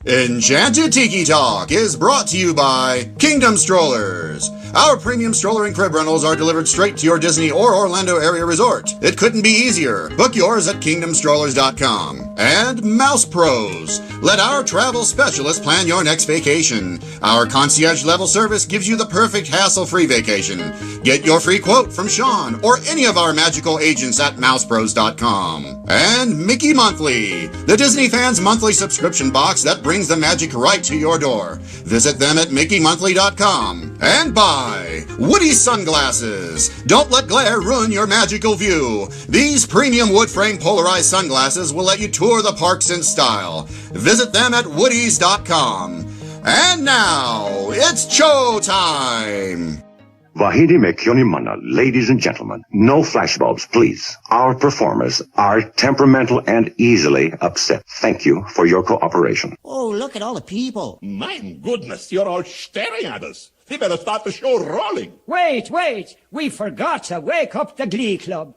Enchanted Tiki Talk is brought to you by Kingdom Strollers. Our premium stroller and crib rentals are delivered straight to your Disney or Orlando area resort. It couldn't be easier. Book yours at kingdomstrollers.com. And Mouse Pros. Let our travel specialist plan your next vacation. Our concierge level service gives you the perfect hassle-free vacation. Get your free quote from Sean or any of our magical agents at mousepros.com. And Mickey Monthly, the Disney fans' monthly subscription box that brings the magic right to your door. Visit them at mickeymonthly.com. And buy Woody Sunglasses. Don't let glare ruin your magical view. These premium wood frame polarized sunglasses will let you tour the parks in style. Visit them at woodies.com. And now, it's show time! Vahidi me kyonimana, ladies and gentlemen. No flashbulbs, please. Our performers are temperamental and easily upset. Thank you for your cooperation. Oh, look at all the people. My goodness, you're all staring at us. We better start the show rolling. Wait. We forgot to wake up the Glee Club.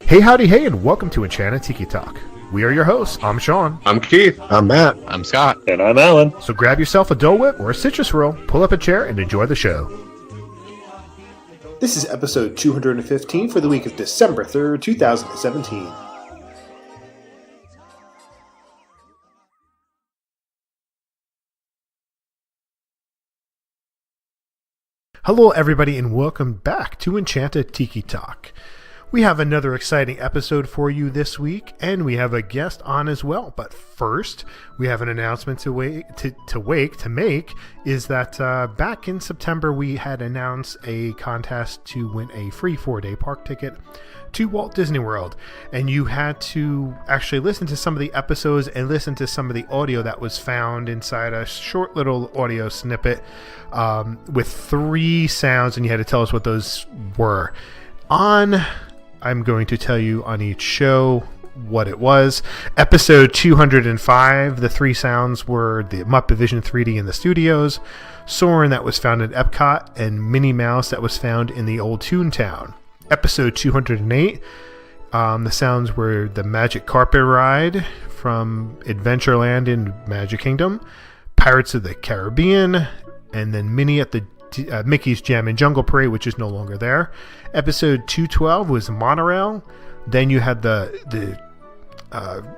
Hey, howdy, hey, and welcome to Enchanted Tiki Talk. We are your hosts. I'm Sean. I'm Keith. I'm Matt. I'm Scott. And I'm Alan. So grab yourself a Dole Whip or a citrus roll, pull up a chair, and enjoy the show. This is episode 215 for the week of December 3rd, 2017. Hello, everybody, and welcome back to Enchanted Tiki Talk. We have another exciting episode for you this week, and we have a guest on as well. But first, we have an announcement to make, is that back in September, we had announced a contest to win a free 4-day park ticket to Walt Disney World. And you had to actually listen to some of the episodes and listen to some of the audio that was found inside a short little audio snippet with 3 sounds, and you had to tell us what those were. I'm going to tell you on each show what it was. Episode 205, the 3 sounds were the Muppet Vision 3D in the studios, Soarin' that was found at Epcot, and Minnie Mouse that was found in the Old Toontown. Episode 208, the sounds were the Magic Carpet Ride from Adventureland in Magic Kingdom, Pirates of the Caribbean, and then Minnie at the Mickey's Jam and Jungle Parade, which is no longer there. Episode 212 was Monorail. Then you had the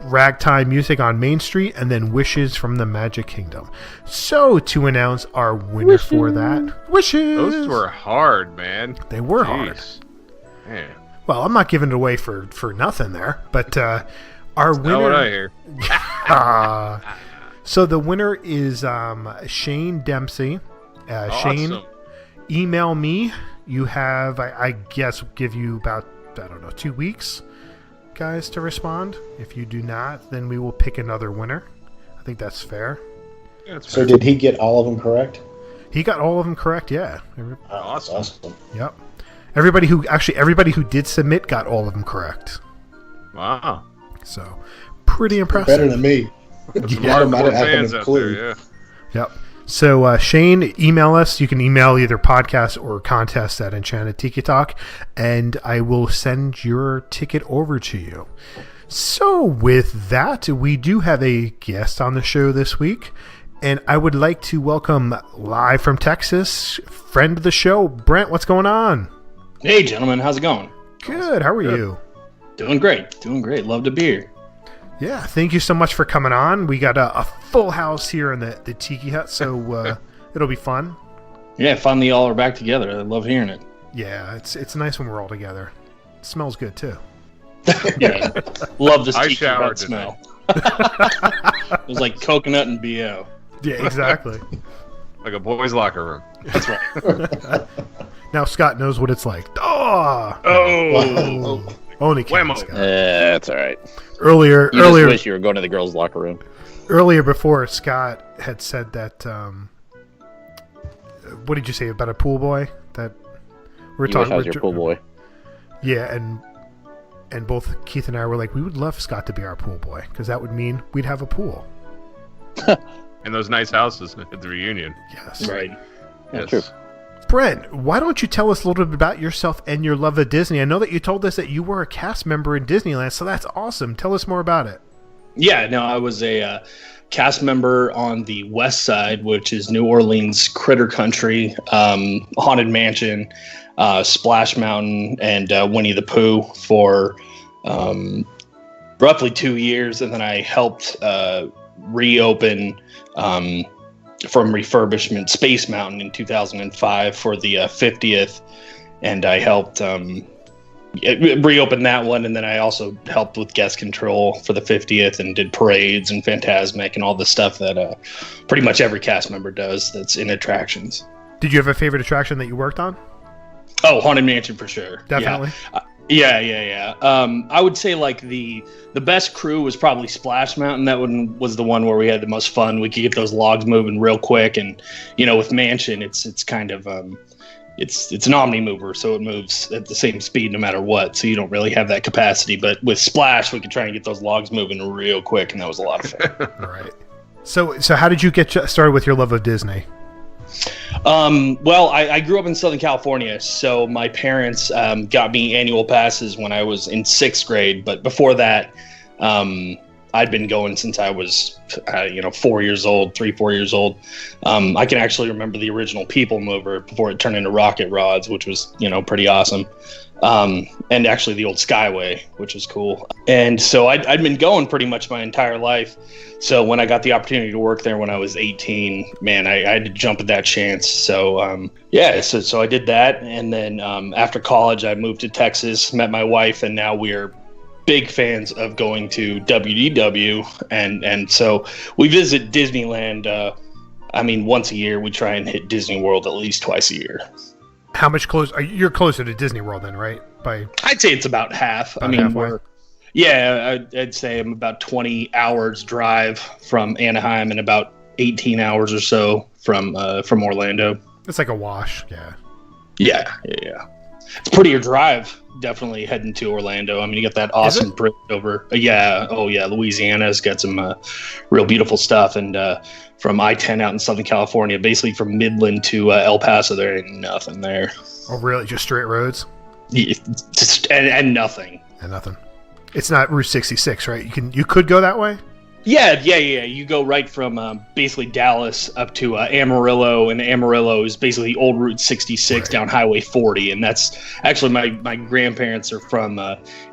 ragtime music on Main Street, and then Wishes from the Magic Kingdom. So to announce our winner for that, Wishes. Those were hard, man. They were hard. Man. Well, I'm not giving it away for nothing there, but our winner. Not what I hear. So the winner is Shane Dempsey. Awesome. Shane, email me. You have, I guess, give you about, 2 weeks, guys, to respond. If you do not, then we will pick another winner. I think that's fair. Yeah, that's So fair. did he get all of them correct? He got all of them correct, yeah. Awesome. Yep. Everybody who did submit got all of them correct. Wow. So, pretty impressive. Better than me. Some Yeah, I might hardcore have had fans a out clue. there, yeah. Yep. So, Shane, email us. You can email either podcast or contest at Enchanted Tiki Talk, and I will send your ticket over to you. So, with that, we do have a guest on the show this week, and I would like to welcome live from Texas, friend of the show, Brent. What's going on? Hey, gentlemen. How's it going? Good. How are you? Doing great. Love to be here. Yeah, thank you so much for coming on. We got a full house here in the Tiki Hut, so it'll be fun. Yeah, finally all are back together. I love hearing it. Yeah, it's nice when we're all together. It smells good, too. Yeah, love this I Tiki showered Hut smell. It was like coconut and BO. Yeah, exactly. Like a boys' locker room. That's right. Now Scott knows what it's like. Oh! Only Kevin, Scott. That's all right. Earlier, Just wish you were going to the girls' locker room. Earlier, before Scott had said that, what did you say about a pool boy? That we're You talking wish I was about your pool boy. Yeah, and both Keith and I were like, we would love Scott to be our pool boy because that would mean we'd have a pool. And those nice houses at the reunion. Yes. Right. Yeah, Yes. true. Brent, why don't you tell us a little bit about yourself and your love of Disney? I know that you told us that you were a cast member in Disneyland, so that's awesome. Tell us more about it. Yeah, no, I was a cast member on the west side, which is New Orleans, Critter Country, Haunted Mansion, Splash Mountain, and Winnie the Pooh for roughly 2 years. And then I helped reopen from refurbishment Space Mountain in 2005 for the 50th, and I helped reopen that one, and then I also helped with guest control for the 50th and did parades and Phantasmic and all the stuff that pretty much every cast member does that's in attractions. Did you have a favorite attraction that you worked on? Oh, Haunted Mansion for sure. Definitely. Yeah. I would say like the best crew was probably Splash Mountain. That one was the one where we had the most fun. We could get those logs moving real quick, and with Mansion, it's kind of it's an omni mover, so it moves at the same speed no matter what. So you don't really have that capacity. But with Splash, we could try and get those logs moving real quick, and that was a lot of fun. All right. So how did you get started with your love of Disney? Well, I grew up in Southern California, so my parents got me annual passes when I was in 6th grade. But before that, I'd been going since I was, 4 years old, 4 years old. I can actually remember the original People Mover before it turned into Rocket Rods, which was, pretty awesome. And actually the old Skyway, which was cool. And so I'd been going pretty much my entire life. So when I got the opportunity to work there when I was 18, man, I had to jump at that chance. So, so I did that. And then after college, I moved to Texas, met my wife, and now we're big fans of going to WDW. And so we visit Disneyland. Once a year. We try and hit Disney World at least twice a year. How much closer? You're closer to Disney World then, right? I'd say it's about half. Halfway? I'd say I'm about 20 hours drive from Anaheim and about 18 hours or so from Orlando. It's like a wash, yeah. Yeah. It's a prettier drive, definitely heading to Orlando. You got that awesome bridge over. Louisiana's got some real beautiful stuff. And from I-10 out in Southern California, basically from Midland to El Paso, there ain't nothing there. Oh, really? Just straight roads? Yeah, and nothing. And nothing. It's not Route 66, right? You could go that way? Yeah. You go right from basically Dallas up to Amarillo, and Amarillo is basically old Route 66 down Highway 40, and that's actually my grandparents are from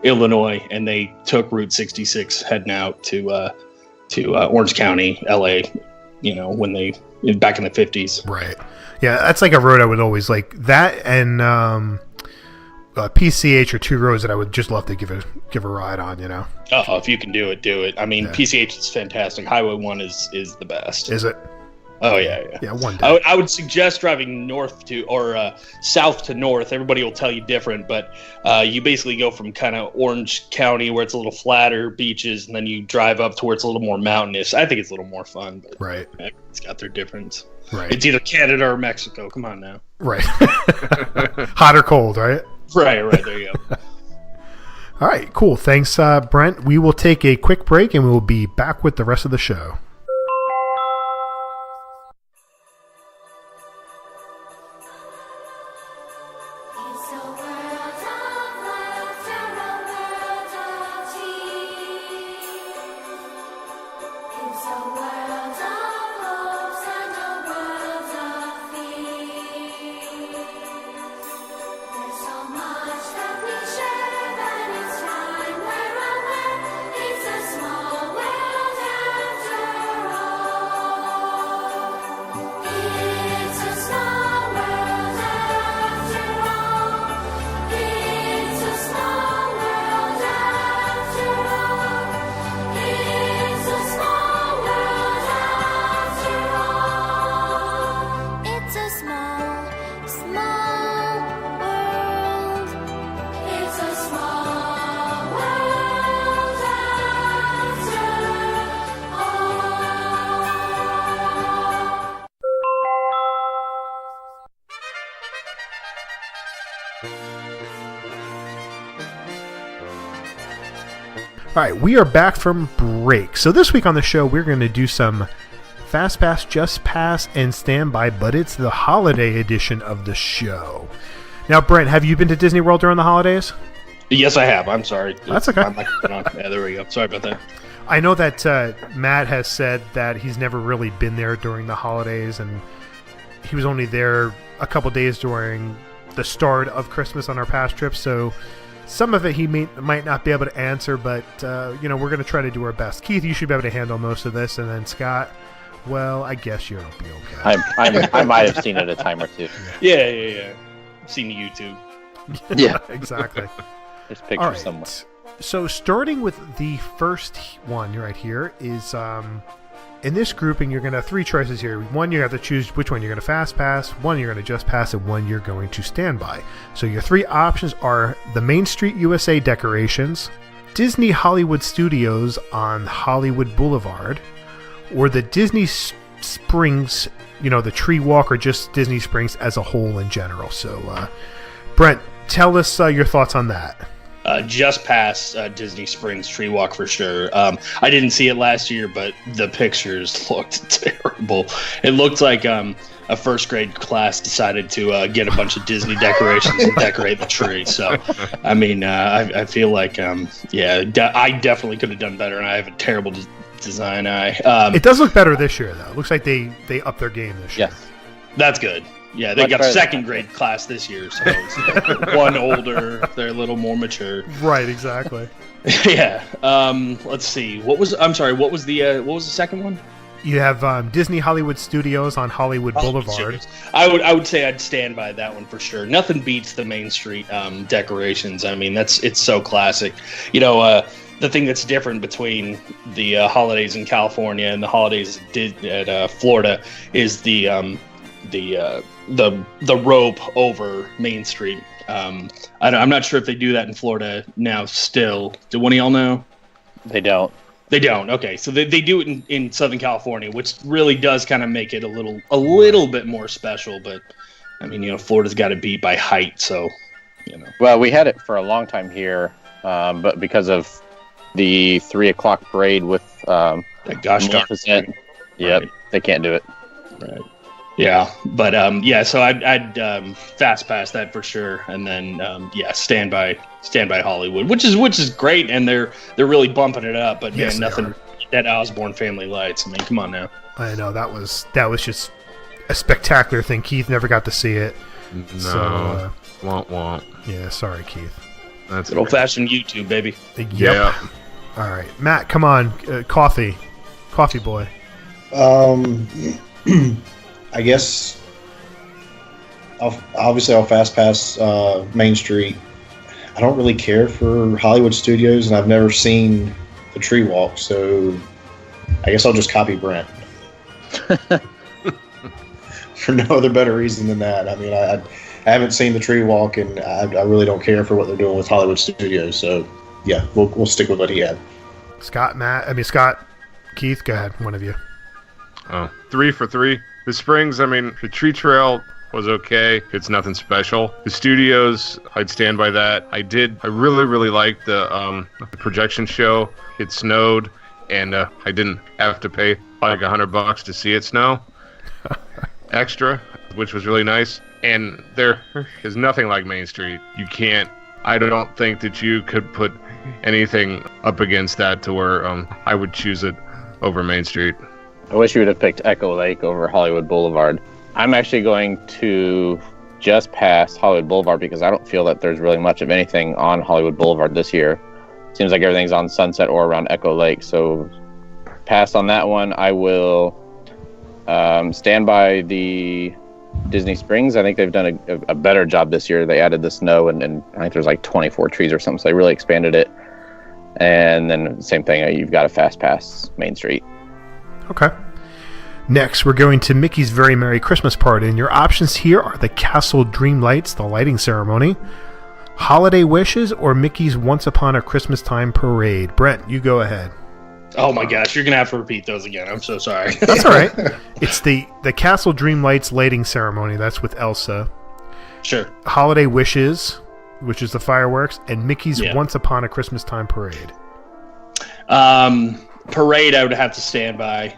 Illinois, and they took Route 66 heading out to Orange County, LA, when they back in the 50s. Right. Yeah, that's like a road I would always like. That and PCH are two roads that I would just love to give a ride on, Oh, if you can do it, do it. PCH is fantastic. Highway 1 is the best. Is it? Oh, yeah. Yeah, one day. I would suggest driving north to, or south to north. Everybody will tell you different, but you basically go from kind of Orange County, where it's a little flatter, beaches, and then you drive up to where it's a little more mountainous. I think it's a little more fun, but right. It's got their difference. Right. It's either Canada or Mexico. Come on now. Right. Hot or cold, right? Right. There you go. All right, cool. Thanks, Brent. We will take a quick break, and we will be back with the rest of the show. All right, we are back from break. So this week on the show, we're going to do some Fastpass, Justpass, and Standby, but it's the holiday edition of the show. Now, Brent, have you been to Disney World during the holidays? Yes, I have. I'm sorry. That's okay. Yeah, there we go. Sorry about that. I know that Matt has said that he's never really been there during the holidays, and he was only there a couple days during the start of Christmas on our past trips, so some of it he might not be able to answer, but we're going to try to do our best. Keith, you should be able to handle most of this, and then Scott, well, I guess you'll be okay. I might have seen it a time or two. Yeah. I've seen the YouTube. Yeah, exactly. There's pictures somewhere. So starting with the first one right here is in this grouping, you're going to have three choices here. One, you have to choose which one you're going to fast pass, one you're going to just pass, and one you're going to standby. So your three options are the Main Street USA decorations, Disney Hollywood Studios on Hollywood Boulevard, or the Disney Springs, the tree walk, or just Disney Springs as a whole in general. So, Brent, tell us your thoughts on that. Just past Disney Springs tree walk for sure. I didn't see it last year, but the pictures looked terrible. It looked like a first grade class decided to get a bunch of Disney decorations and decorate the tree. So, I mean, I feel like, I definitely could have done better, and I have a terrible design eye. It does look better this year, though. It looks like they upped their game this year. Yes. That's good. Yeah, they got a second grade class this year, so it's one older, they're a little more mature. Right, exactly. Yeah. Let's see. What was the second one? You have Disney Hollywood Studios on Hollywood Boulevard. Studios. I would say I'd stand by that one for sure. Nothing beats the Main Street decorations. I mean, it's so classic. The thing that's different between the holidays in California and the holidays at Florida is the rope over Main Street. I'm not sure if they do that in Florida now still. Do one of y'all know? They don't. They don't. Okay, so they do it in Southern California, which really does kind of make it a little bit more special. But I mean, Florida's got it beat by height, so Well, we had it for a long time here, but because of the 3:00 parade with gosh darn. Yep, right. They can't do it. Right. Yeah, but so I'd fast pass that for sure, and then stand by Hollywood, which is great, and they're really bumping it up. But yes, man, nothing that Osborne Family Lights. I mean, come on now. I know that was just a spectacular thing. Keith never got to see it. No, so, won't. Yeah, sorry, Keith. That's old fashioned YouTube, baby. Yep. Yeah. All right, Matt, come on, coffee boy. I guess I'll fast pass Main Street. I don't really care for Hollywood Studios, and I've never seen the tree walk, so I guess I'll just copy Brent. For no other better reason than that. I mean, I haven't seen the tree walk, and I really don't care for what they're doing with Hollywood Studios. So yeah, we'll stick with what he had. Scott, Keith, go ahead, one of you. Oh, 3 for 3. The Springs, I mean, the tree trail was okay. It's nothing special. The studios, I'd stand by that. I really, really liked the projection show. It snowed, and I didn't have to pay like $100 to see it snow extra, which was really nice. And there is nothing like Main Street. I don't think that you could put anything up against that to where I would choose it over Main Street. I wish you would have picked Echo Lake over Hollywood Boulevard. I'm actually going to just pass Hollywood Boulevard because I don't feel that there's really much of anything on Hollywood Boulevard this year. Seems like everything's on Sunset or around Echo Lake, so pass on that one. I will stand by the Disney Springs. I think they've done a better job this year. They added the snow, and I think there's like 24 trees or something, so they really expanded it. And then same thing, you've got a fast pass Main Street. Okay. Next, we're going to Mickey's Very Merry Christmas Party, and your options here are the Castle Dream Lights, the lighting ceremony, Holiday Wishes, or Mickey's Once Upon a Christmas Time Parade. Brent, you go ahead. Oh my gosh, you're going to have to repeat those again. I'm so sorry. That's all right. It's the Castle Dream Lights lighting ceremony. That's with Elsa. Sure. Holiday Wishes, which is the fireworks, and Mickey's Once Upon a Christmas Time Parade. Parade, I would have to stand by.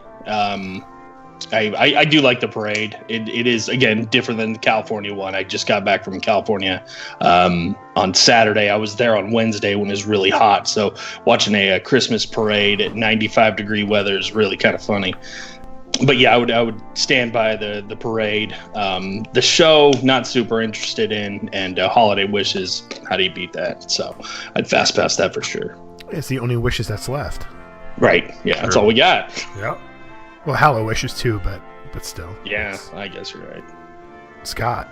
I do like the parade. It is, again, different than the California one. I just got back from California on Saturday. I was there on Wednesday when it was really hot. So watching a Christmas parade at 95-degree weather is really kind of funny. But yeah, I would stand by the parade. The show, not super interested in, and holiday wishes. How do you beat that? So I'd fast pass that for sure. It's the only wishes that's left. Right. Yeah, That's all we got. Yep. Well, Hallow wishes too, but still. Yeah, I guess you're right. Scott.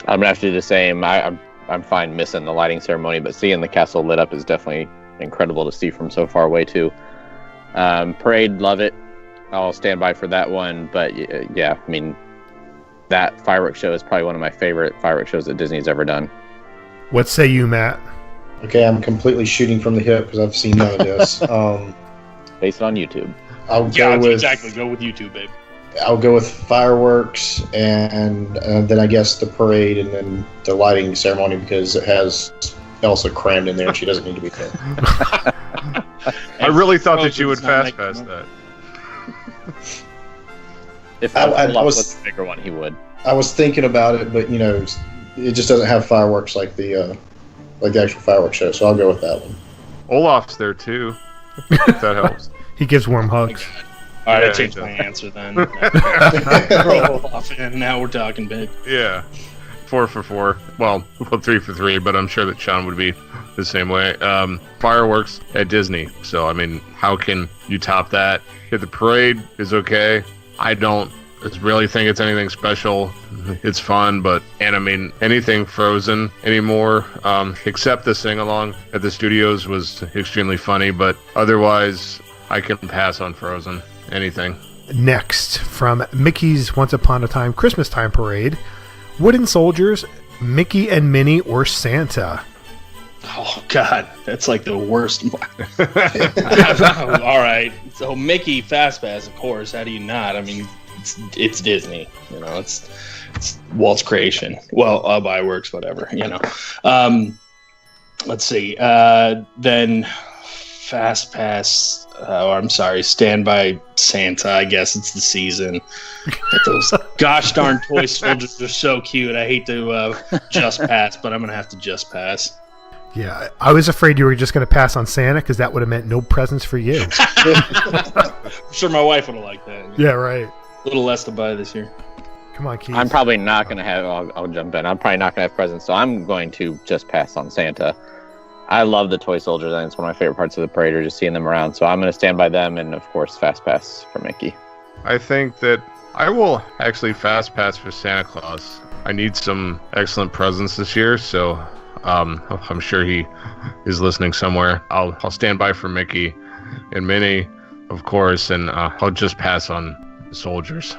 I'm gonna have to do the same. I'm fine missing the lighting ceremony, but seeing the castle lit up is definitely incredible to see from so far away too. Parade, love it. I'll stand by for that one. But yeah, I mean, that fireworks show is probably one of my favorite fireworks shows that Disney's ever done. What say you, Matt? Okay, I'm completely shooting from the hip because I've seen none of this. Based on YouTube. Go with YouTube, babe. I'll go with fireworks and then I guess the parade and then the lighting ceremony because it has Elsa crammed in there and she doesn't need to be there. I really thought that you would fast pass that. If I was the bigger one, he would. I was thinking about it, but it just doesn't have fireworks like the actual fireworks show, so I'll go with that one. Olaf's there too. If that helps. He gives warm hugs. All right, I changed my answer then. Throw Olaf in. Now we're talking big. Yeah. 4 for 4. Well, 3 for 3, but I'm sure that Sean would be the same way. Fireworks at Disney. So, I mean, how can you top that? Yeah, the parade is okay. I don't really think it's anything special. It's fun, and I mean, anything Frozen anymore, except the sing-along at the studios was extremely funny, but otherwise, I can pass on Frozen. Anything. Next, from Mickey's Once Upon a Time Christmas Time Parade, Wooden Soldiers, Mickey and Minnie, or Santa? Oh, God. That's like the worst. All right. So Mickey Fastpass, of course. How do you not? I mean, it's Disney. It's Walt's creation. Well, by works, whatever, Let's see. Then Fastpass. I'm sorry, Stand by Santa. I guess it's the season. But those gosh darn toy soldiers are so cute. I hate to just pass, but I'm going to have to just pass. Yeah, I was afraid you were just going to pass on Santa because that would have meant no presents for you. I'm sure my wife would have liked that. Yeah, right. A little less to buy this year. Come on, Keith. I'm probably not going to have, I'll jump in. I'm probably not going to have presents, so I'm going to just pass on Santa. I love the toy soldiers. I think it's one of my favorite parts of the parade, or just seeing them around. So I'm going to stand by them, and of course, fast pass for Mickey. I think that I will actually fast pass for Santa Claus. I need some excellent presents this year, so I'm sure he is listening somewhere. I'll stand by for Mickey and Minnie, of course, and I'll just pass on the soldiers.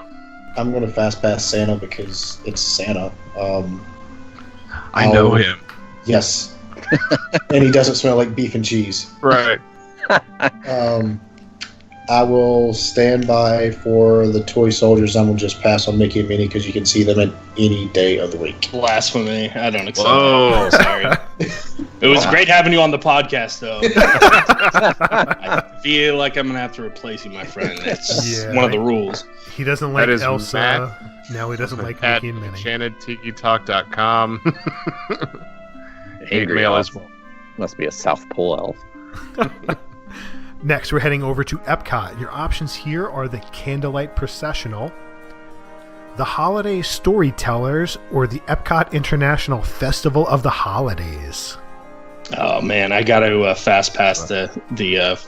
I'm going to fast pass Santa because it's Santa. I know him. Yes. And he doesn't smell like beef and cheese. Right. I will stand by for the toy soldiers. I will just pass on Mickey and Minnie because you can see them at any day of the week. Blasphemy. I don't accept that. Sorry. It was great having you on the podcast, though. I feel like I'm going to have to replace you, my friend. It's one of the rules. He doesn't like Elsa. Matt, now he doesn't like Mickey and Minnie. EnchantedTikiTalk.com. Angry elf. Must be a South Pole elf. Next, we're heading over to Epcot. Your options here are the Candlelight Processional, the Holiday Storytellers, or the Epcot International Festival of the Holidays. Oh man, I got to fast pass the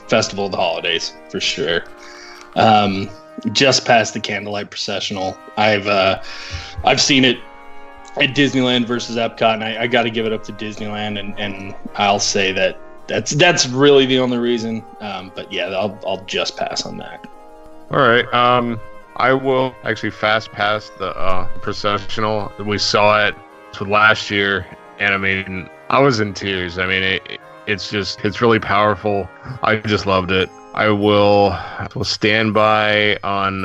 Festival of the Holidays for sure. Just past the Candlelight Processional. I've seen it at Disneyland versus Epcot, and I got to give it up to Disneyland, and I'll say that's really the only reason. But yeah, I'll just pass on that. All right. I will actually fast pass the processional. We saw it last year, and I mean, I was in tears. I mean, it's really powerful. I just loved it. I will stand by on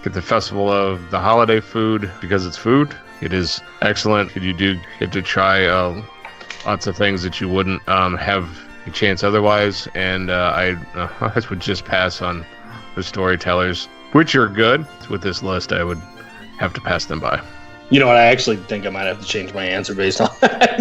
get the Festival of the Holiday food because it's food. It is excellent. You do get to try lots of things that you wouldn't have a chance otherwise. And I would just pass on the storytellers. which are good. With this list, I would have to pass them by. You know what? I actually think I might have to change my answer based on that.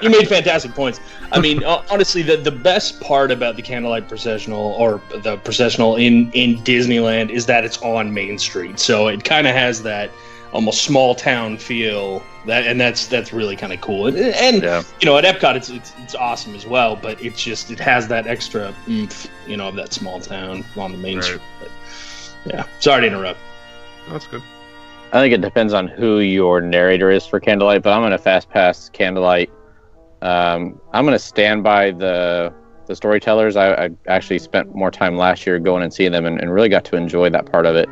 you made fantastic points. I mean, honestly, the best part about the candlelight processional or the processional in Disneyland is that it's on Main Street, so it kind of has that almost small town feel. That's really kind of cool. And you know, at Epcot, it's awesome as well. But it has that extra oomph, you know, of that small town on the Main Street. But, yeah, sorry to interrupt. That's good. I think it depends on who your narrator is for Candlelight, but I'm going to fast pass Candlelight. I'm going to stand by the storytellers. I actually spent more time last year going and seeing them and really got to enjoy that part of it.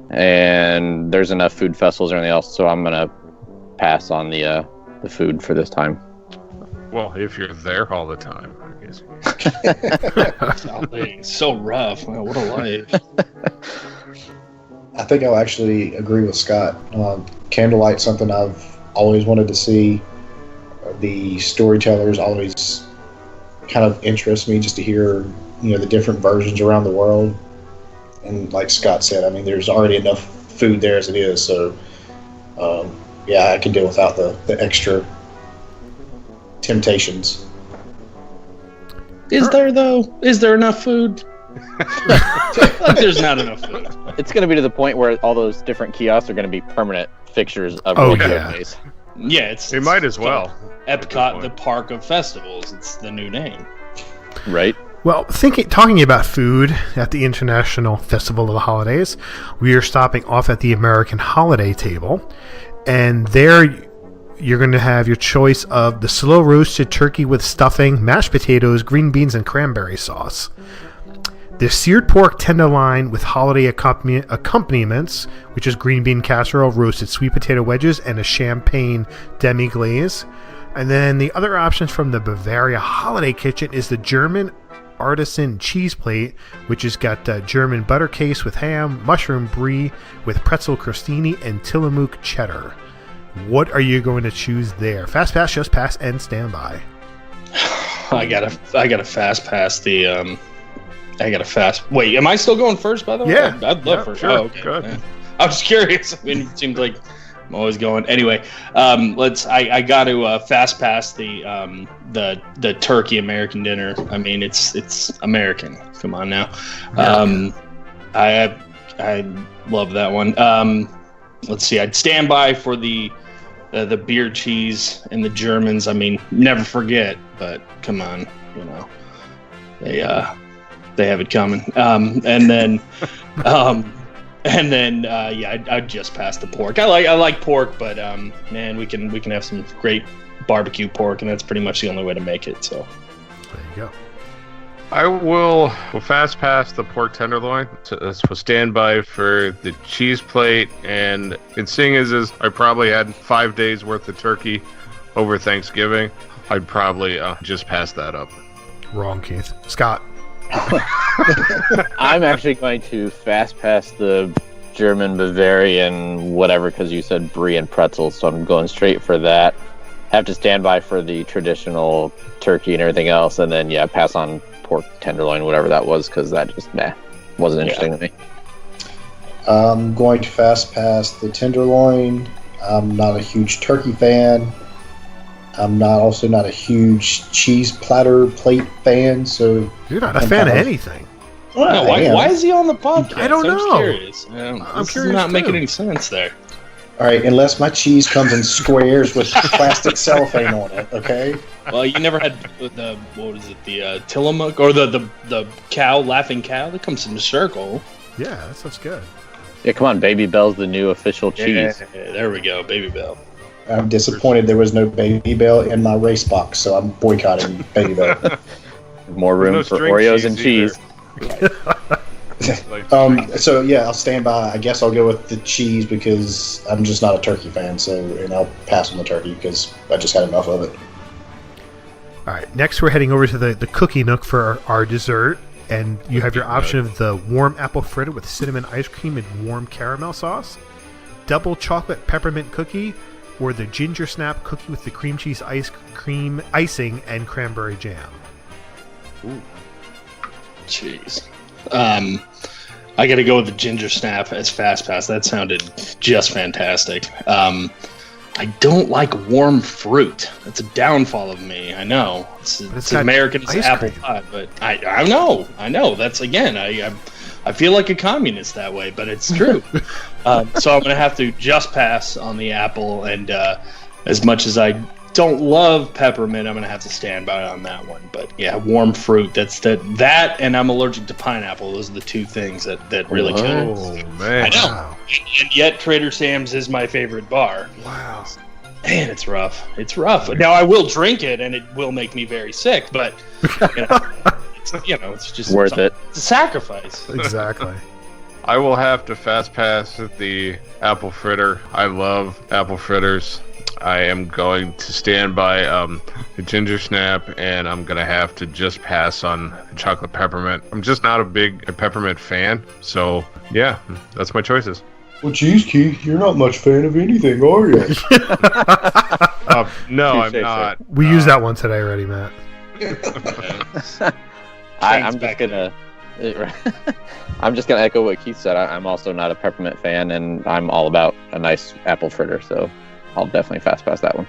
And there's enough food festivals and everything else, so I'm going to pass on the food for this time. Well, if you're there all the time, I guess. It's so rough. Wow, what a life. I think I'll actually agree with Scott. Candlelight's something I've always wanted to see. The storytellers always kind of interest me just to hear, you know, the different versions around the world. And like Scott said, I mean, there's already enough food there as it is. So, yeah, I can deal without the extra temptations. Is there, though? Is there enough food? Like there's not enough food. It's going to be to the point where all those different kiosks are going to be permanent fixtures of yeah. Place. Yeah, it might as well. Epcot, the Park of Festivals. It's the new name. Right. Well, talking about food at the International Festival of the Holidays, we are stopping off at the American Holiday Table, and there you're going to have your choice of the slow roasted turkey with stuffing, mashed potatoes, green beans, and cranberry sauce. The seared pork tenderloin with holiday accompaniments, which is green bean casserole, roasted sweet potato wedges, and a champagne demi-glaze. And then the other options from the Bavaria Holiday Kitchen is the German artisan cheese plate, which has got German butter case with ham, mushroom brie with pretzel crostini, and Tillamook cheddar. What are you going to choose there? Fast pass, just pass, and stand by. I gotta fast pass the. Wait, am I still going first, by the way? Yeah. I'd love first. Sure. Oh, okay. Good. Yeah. I was curious. I mean, it seems like I'm always going. Anyway, I got to fast pass the turkey American dinner. I mean, it's American. Come on now. I love that one. Let's see. I'd stand by for the beer cheese and the Germans. I mean, never forget. But come on, you know, they have it coming. I'd just pass the pork. I like pork, but man, we can have some great barbecue pork, and that's pretty much the only way to make it. So there you go. I will fast pass the pork tenderloin. So stand by for the cheese plate, and seeing as I probably had 5 days worth of turkey over Thanksgiving, I'd probably just pass that up. Wrong, Keith. Scott. I'm actually going to fast pass the German Bavarian whatever because you said brie and pretzels, so I'm going straight for that. Have to stand by for the traditional turkey and everything else, and then pass on pork tenderloin, whatever that was, because that just wasn't interesting to me. I'm going to fast pass the tenderloin. I'm not a huge turkey fan. I'm also not a huge cheese platter plate fan, so... You're not a fan of anything. Well, why is he on the podcast? I don't know. I'm curious. I'm curious not making any sense there. All right, unless my cheese comes in squares with plastic cellophane on it, okay? Well, you never had the Tillamook or the cow, laughing cow that comes in a circle. Yeah, that sounds good. Yeah, come on, Baby Bell's the new official cheese. Yeah, there we go, Baby Bell. I'm disappointed there was no Baby Bell in my race box, so I'm boycotting Baby Bell. More room for Oreos and cheese. So yeah, I'll stand by. I guess I'll go with the cheese because I'm just not a turkey fan. And I'll pass on the turkey because I just had enough of it. All right, next we're heading over to the cookie nook for our dessert, and you have your option of the warm apple fritter with cinnamon ice cream and warm caramel sauce, double chocolate peppermint cookie, or the ginger snap cookie with the cream cheese ice cream icing and cranberry jam. Ooh. Jeez. I got to go with the ginger snap as Fastpass. That sounded just fantastic. I don't like warm fruit. That's a downfall of me. I know it's American as apple pie, but I know. That's again, I feel like a communist that way, but it's true. So I'm gonna have to just pass on the apple, and as much as I don't love peppermint, I'm gonna have to stand by on that one. But yeah, warm fruit. That, and I'm allergic to pineapple. Those are the two things that really kill me. Oh man! I know. Wow. And yet Trader Sam's is my favorite bar. Wow. Man, it's rough. It's rough. Now I will drink it, and it will make me very sick. But it's just worth it. It's a sacrifice. Exactly. I will have to fast pass the apple fritter. I love apple fritters. I am going to stand by the ginger snap, and I'm going to have to just pass on the chocolate peppermint. I'm just not a big peppermint fan, so yeah, that's my choices. Well, geez, Keith, you're not much fan of anything, are you? No, I'm not. We used that one today already, Matt. I'm just gonna echo what Keith said. I'm also not a peppermint fan, and I'm all about a nice apple fritter, so I'll definitely fast pass that one.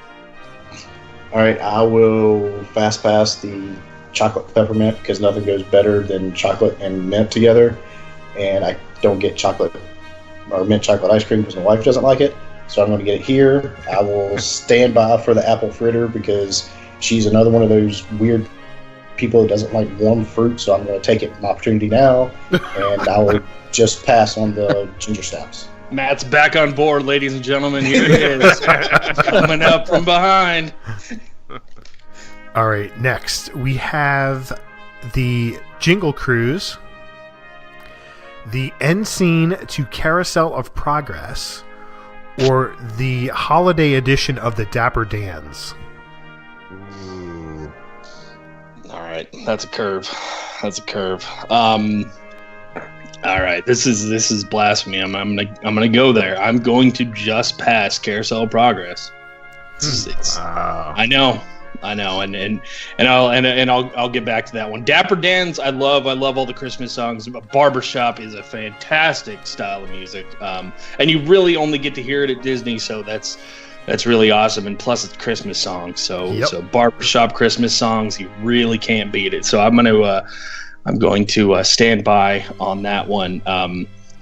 All right, I will fast pass the chocolate peppermint because nothing goes better than chocolate and mint together, and I don't get chocolate or mint chocolate ice cream because my wife doesn't like it, so I'm going to get it here. I will stand by for the apple fritter because she's another one of those weird people that doesn't like warm fruit, so I'm going to take it an opportunity now, and I will just pass on the ginger snaps. Matt's back on board, ladies and gentlemen. Here it is, coming up from behind. All right, next we have the Jingle Cruise, the end scene to Carousel of Progress, or the holiday edition of the Dapper Dans. All right, that's a curve. All right, this is blasphemy. I'm gonna go there. I'm going to just pass Carousel of Progress. Wow. I know, and I'll get back to that one. Dapper Dans, I love all the Christmas songs. Barbershop is a fantastic style of music, and you really only get to hear it at Disney, so that's really awesome. And plus, it's Christmas songs, so Barbershop Christmas songs, you really can't beat it. So I'm going to stand by on that one.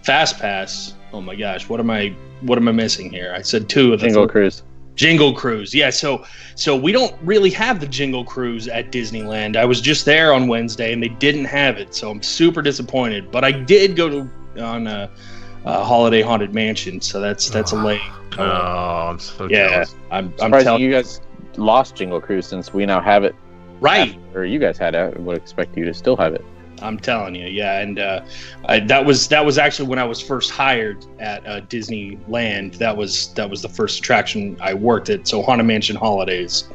Fastpass. Oh my gosh, what am I missing here? I said two of the Jingle Cruise. Jingle Cruise, yeah. So we don't really have the Jingle Cruise at Disneyland. I was just there on Wednesday, and they didn't have it, so I'm super disappointed. But I did go on a Holiday Haunted Mansion, so that's a late. Oh, I'm so jealous. I'm surprised you guys lost Jingle Cruise since we now have it. Right. Or you guys had it. I would expect you to still have it. I'm telling you, yeah, and that was actually when I was first hired at Disneyland. That was the first attraction I worked at. So Haunted Mansion Holidays,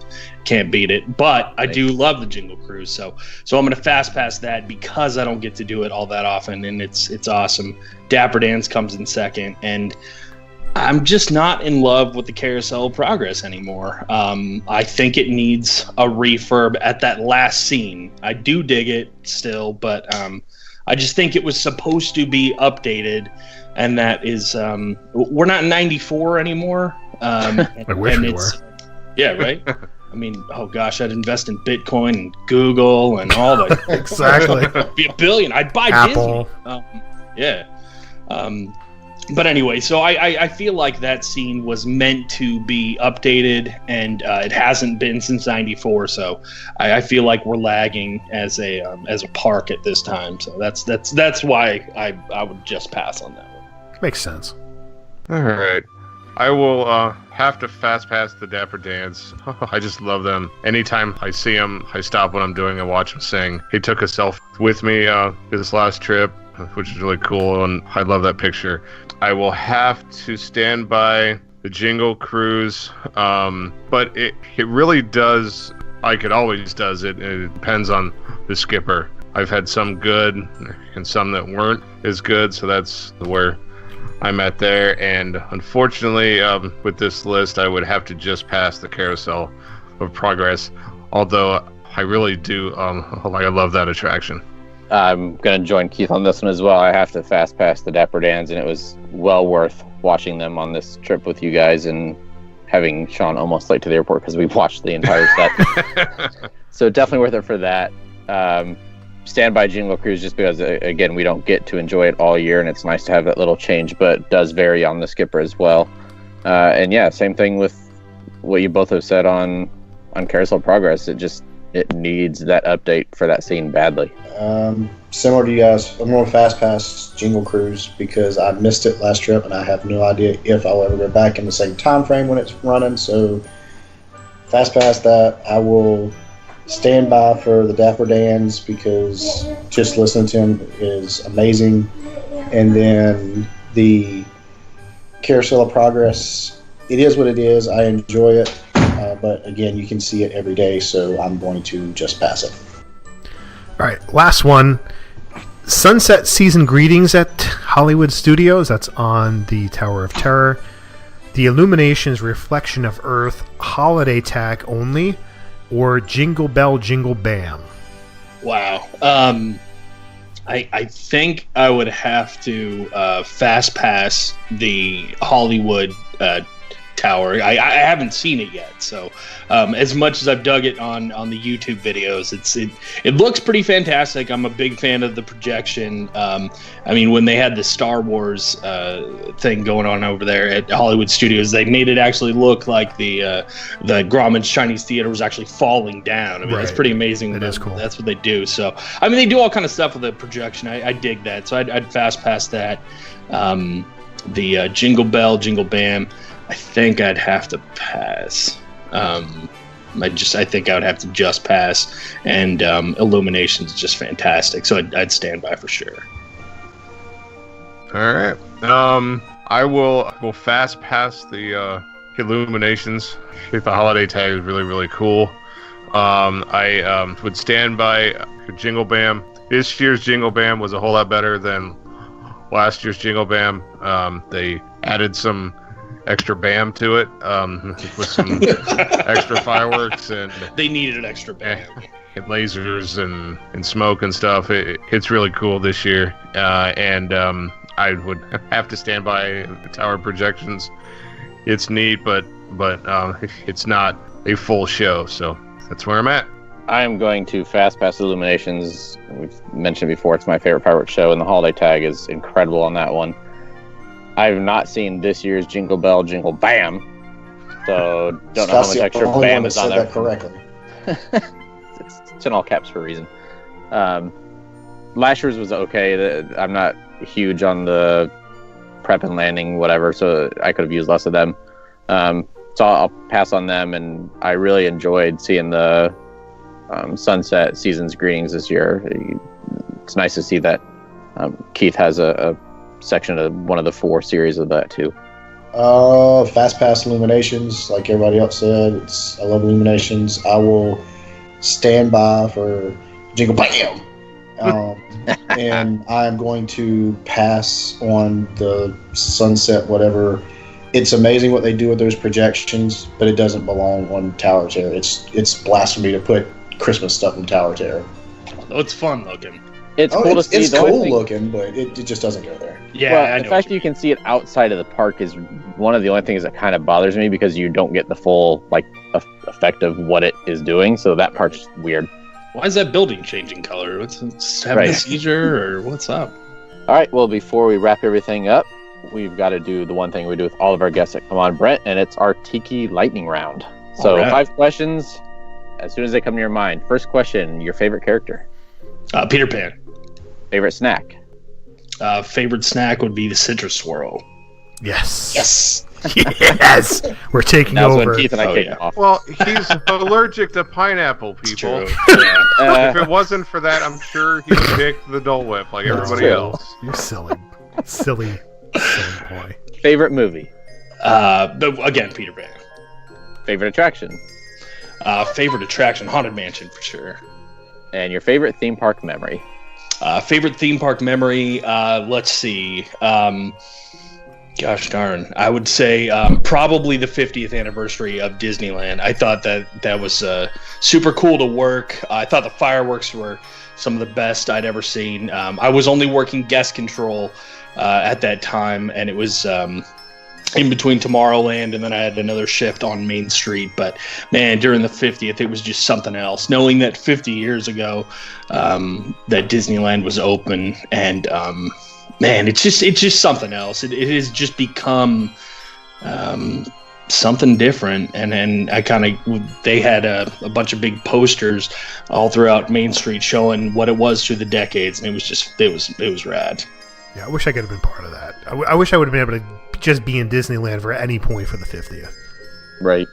can't beat it. But I do love the Jingle Cruise, so I'm gonna fast pass that because I don't get to do it all that often, and it's awesome. Dapper Dans comes in second, and I'm just not in love with the Carousel of Progress anymore. I think it needs a refurb at that last scene. I do dig it still, but I just think it was supposed to be updated, and that is we're not in 94 anymore. I wish we were. Yeah, right? I mean, oh gosh, I'd invest in Bitcoin and Google and all that. Exactly. Be $1 billion. I'd buy Apple. Disney. But anyway, so I feel like that scene was meant to be updated, and it hasn't been since '94. So I feel like we're lagging as a park at this time. So that's why I would just pass on that one. Makes sense. All right. I will have to fast pass the Dapper Dans. I just love them. Anytime I see them, I stop what I'm doing and watch them sing. He took a selfie with me this last trip, which is really cool, and I love that picture. I will have to stand by the Jingle Cruise, but it really does, like it always does, it depends on the skipper. I've had some good and some that weren't as good, so that's where I'm at there. And unfortunately, with this list, I would have to just pass the Carousel of Progress, although I really do, I love that attraction. I'm going to join Keith on this one as well. I have to fast pass the Dapper Dans, and it was well worth watching them on this trip with you guys and having Sean almost late to the airport because we watched the entire set. So definitely worth it for that. Standby Jingle Cruise, just because, again, we don't get to enjoy it all year, and it's nice to have that little change, but it does vary on the skipper as well. And yeah, same thing with what you both have said on Carousel Progress. It needs that update for that scene badly. Similar to you guys, I'm going to Fastpass Jingle Cruise because I missed it last trip, and I have no idea if I'll ever go back in the same time frame when it's running. So Fastpass that. I will stand by for the Dapper Dans because just listening to him is amazing. And then the Carousel of Progress, it is what it is. I enjoy it. But again, you can see it every day, so I'm going to just pass it. All right, last one. Sunset Season Greetings at Hollywood Studios. That's on the Tower of Terror. The Illuminations Reflection of Earth holiday tag only, or Jingle Bell Jingle Bam. Wow. I think I would have to fast pass the Hollywood Tower. I haven't seen it yet, so as much as I've dug it on the YouTube videos, it looks pretty fantastic. I'm a big fan of the projection. I mean, when they had the Star Wars thing going on over there at Hollywood Studios, they made it actually look like the Grauman's Chinese Theater was actually falling down. I mean, That's pretty amazing. That is cool. That's what they do. So, I mean, they do all kind of stuff with the projection. I dig that. So I'd fast pass that. The Jingle Bell, Jingle Bam, I think I'd have to pass. I think I would have to just pass. And Illumination's just fantastic. So I'd stand by for sure. All right. I will fast pass the Illuminations. I think the holiday tag is really, really cool. I would stand by Jingle Bam. This year's Jingle Bam was a whole lot better than last year's Jingle Bam. They added some extra bam to it with some extra fireworks, and they needed an extra bam. And lasers and smoke and stuff. It's really cool this year, and I would have to stand by the tower projections. It's neat, but it's not a full show, so that's where I'm at. I am going to fast pass Illuminations. We've mentioned before, it's my favorite fireworks show, and the holiday tag is incredible on that one. I have not seen this year's Jingle Bell Jingle Bam, so don't know how much extra bam is on there. That correctly. It's in all caps for a reason. Last year's was okay. I'm not huge on the prep and landing, whatever, so I could have used less of them. So I'll pass on them, and I really enjoyed seeing the Sunset Seasons Greetings this year. It's nice to see that Keith has a section of one of the 4 series of that too. Fast pass Illuminations, like everybody else said. I love Illuminations. I will stand by for Jingle Bam. And I'm going to pass on the Sunset whatever. It's amazing what they do with those projections, but it doesn't belong on Tower of Terror. It's blasphemy to put Christmas stuff in Tower of Terror. Oh, it's fun looking. It's cool to see. It's cool looking, but it just doesn't go there. Yeah, well, the fact that you can see it outside of the park is one of the only things that kind of bothers me, because you don't get the full effect of what it is doing. So that part's weird. Why is that building changing color? It's having a seizure, or what's up? All right. Well, before we wrap everything up, we've got to do the one thing we do with all of our guests that come on, Brent, and it's our Tiki lightning round. So 5 questions as soon as they come to your mind. First question: your favorite character? Peter Pan. Favorite snack? Favorite snack would be the citrus swirl. Yes. Yes. We're taking That's over. When Keith and I kick off. Well, he's allergic to pineapple, people. If it wasn't for that, I'm sure he would pick the Dole Whip like everybody else. You're silly boy. Favorite movie? Again, Peter Pan. Favorite attraction? Favorite attraction, Haunted Mansion for sure. And your favorite theme park memory? Favorite theme park memory, let's see. Gosh darn. I would say probably the 50th anniversary of Disneyland. I thought that was super cool to work. I thought the fireworks were some of the best I'd ever seen. I was only working guest control at that time, and it was in between Tomorrowland, and then I had another shift on Main Street. But man, during the 50th, it was just something else. Knowing that 50 years ago that Disneyland was open, and man, it's just something else. It has just become something different. And they had a bunch of big posters all throughout Main Street showing what it was through the decades, and it was rad. Yeah, I wish I could have been part of that. I wish I would have been able to just be in Disneyland for any point for the 50th. Right.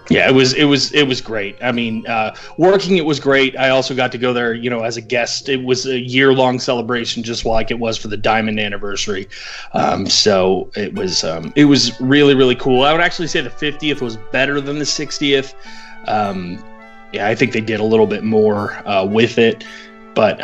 Yeah, it was great. I mean, working it was great. I also got to go there, as a guest. It was a year-long celebration, just like it was for the Diamond anniversary. So it was really, really cool. I would actually say the 50th was better than the 60th. Yeah, I think they did a little bit more with it. But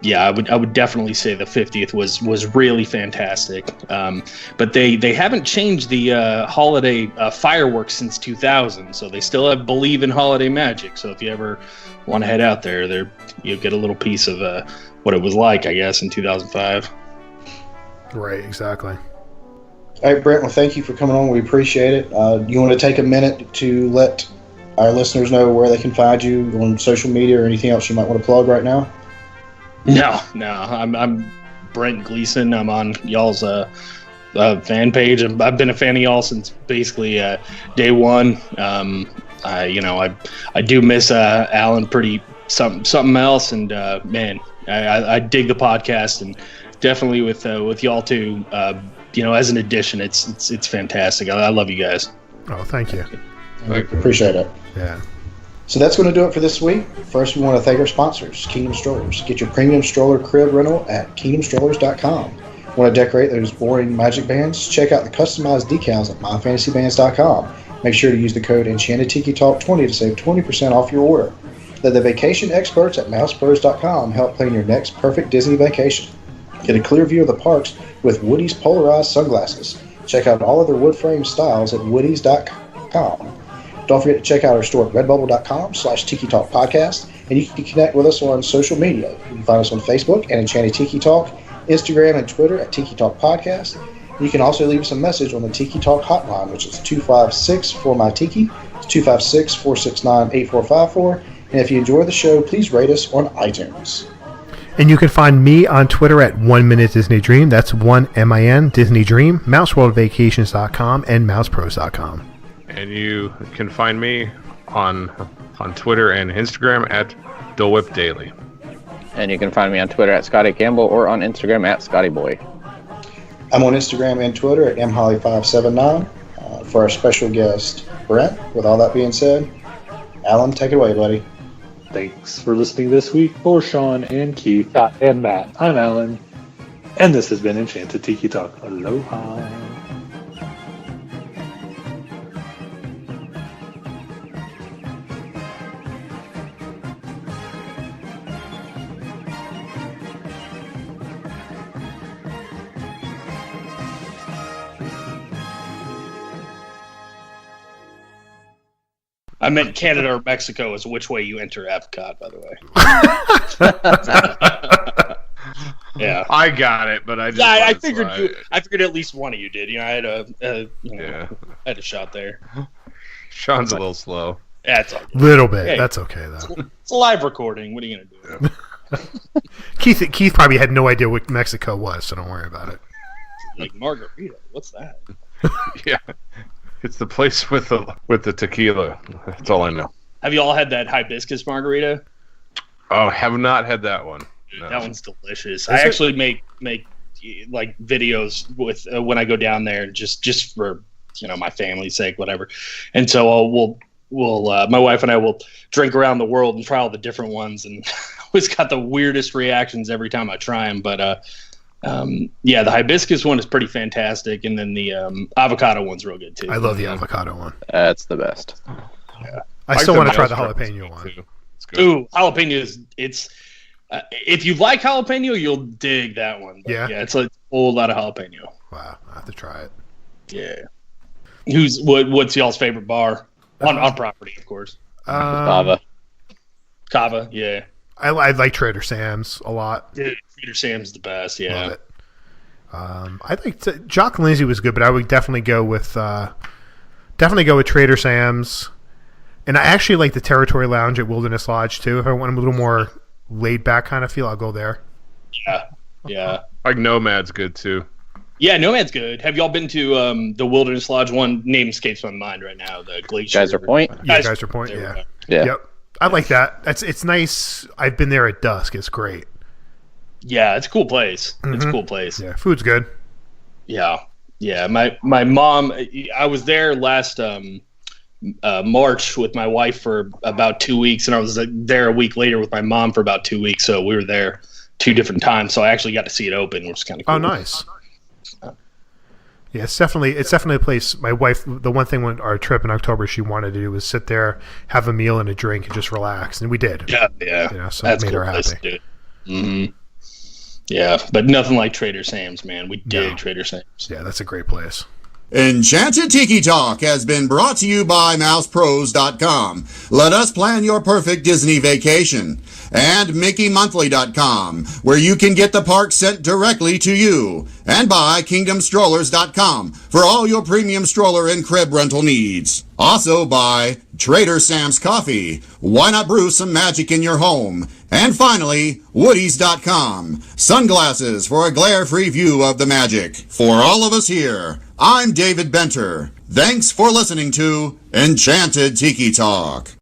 yeah, I would definitely say the 50th was really fantastic. But they haven't changed the holiday fireworks since 2000, so they still have Believe in Holiday Magic. So if you ever want to head out there, you'll get a little piece of what it was like, I guess, in 2005. Right, exactly. All right, Brent, well, thank you for coming on. We appreciate it. You want to take a minute to let our listeners know where they can find you on social media or anything else you might want to plug right now? No. I'm Brent Gleason. I'm on y'all's fan page. I've been a fan of y'all since basically day one. I do miss Alan pretty something else, and man, I dig the podcast, and definitely with y'all too. As an addition, it's fantastic. I love you guys. Oh, thank you. Appreciate it. Yeah. So that's going to do it for this week. First, we want to thank our sponsors, Kingdom Strollers. Get your premium stroller crib rental at kingdomstrollers.com. Want to decorate those boring magic bands? Check out the customized decals at myfantasybands.com. Make sure to use the code EnchantedTikiTalk20 to save 20% off your order. Let the vacation experts at mousebirds.com help plan your next perfect Disney vacation. Get a clear view of the parks with Woody's polarized sunglasses. Check out all of their wood frame styles at woodys.com. Don't forget to check out our store at redbubble.com/Tiki Talk Podcast, and you can connect with us on social media. You can find us on Facebook at Enchanted Tiki Talk, Instagram and Twitter at Tiki Talk Podcast. You can also leave us a message on the Tiki Talk hotline, which is 256-4MY-TIKI. It's 256-469-8454. And if you enjoy the show, please rate us on iTunes. And you can find me on Twitter at 1 Minute Disney Dream. That's 1MIN Disney Dream, MouseWorldVacations.com, and MousePros.com. And you can find me on Twitter and Instagram at DeWhipDaily. And you can find me on Twitter at Scotty Campbell or on Instagram at ScottyBoy. I'm on Instagram and Twitter at mholly579. For our special guest, Brent, with all that being said, Alan, take it away, buddy. Thanks for listening this week for Sean and Keith and Matt. I'm Alan, and this has been Enchanted Tiki Talk. Aloha. I meant Canada or Mexico is which way you enter Epcot, by the way. Yeah, I got it, but I figured at least one of you did. I had I had a shot there. Sean's a little slow. Yeah, it's all good. Little bit. Hey, that's okay though. It's a live recording. What are you gonna do? Keith probably had no idea what Mexico was, so don't worry about it. Like margarita. What's that? Yeah. It's the place with the tequila. That's all I know. Have you all had that hibiscus margarita? Oh, have not had that one. No. That one's delicious. I actually make like videos with when I go down there, just for my family's sake, whatever. And so we'll my wife and I will drink around the world and try all the different ones, and always got the weirdest reactions every time I try them. But yeah, the hibiscus one is pretty fantastic, and then the avocado one's real good too. I love the avocado one. That's the best. Yeah. I still want to try the jalapeno one. Ooh, jalapeno it's if you like jalapeno, you'll dig that one. But yeah, it's a whole lot of jalapeno. Wow, I have to try it. Yeah. What's y'all's favorite bar on property, of course? Kava. Kava, yeah. I like Trader Sam's a lot. Yeah, Trader Sam's the best. Yeah. Love it. I think Jock and Lindsay was good, but I would definitely go with Trader Sam's. And I actually like the Territory Lounge at Wilderness Lodge too. If I want a little more laid back kind of feel, I'll go there. Yeah. Like Nomad's good too. Yeah, Nomad's good. Have y'all been to the Wilderness Lodge? One name escapes my mind right now. The Glacier. Geyser Point? Yeah, Geyser Point, yeah. Yep. I like that. It's nice. I've been there at dusk. It's great. Yeah, it's a cool place. It's a cool place. Yeah, food's good. Yeah. My mom. I was there last March with my wife for about 2 weeks, and I was there a week later with my mom for about 2 weeks. So we were there 2 different times. So I actually got to see it open, which is kind of cool. Oh, nice. Yeah, it's definitely a place. My wife, the one thing when our trip in October she wanted to do was sit there, have a meal and a drink, and just relax, and we did. Yeah. So That's it made cool her happy. Mm-hmm. Yeah, but nothing like Trader Sam's, man. We dig Trader Sam's. Yeah, that's a great place. Enchanted Tiki Talk has been brought to you by MousePros.com. Let us plan your perfect Disney vacation. And MickeyMonthly.com, where you can get the park sent directly to you. And by KingdomStrollers.com for all your premium stroller and crib rental needs. Also by Trader Sam's Coffee. Why not brew some magic in your home? And finally, Woodies.com. Sunglasses for a glare-free view of the magic. For all of us here, I'm David Benter. Thanks for listening to Enchanted Tiki Talk.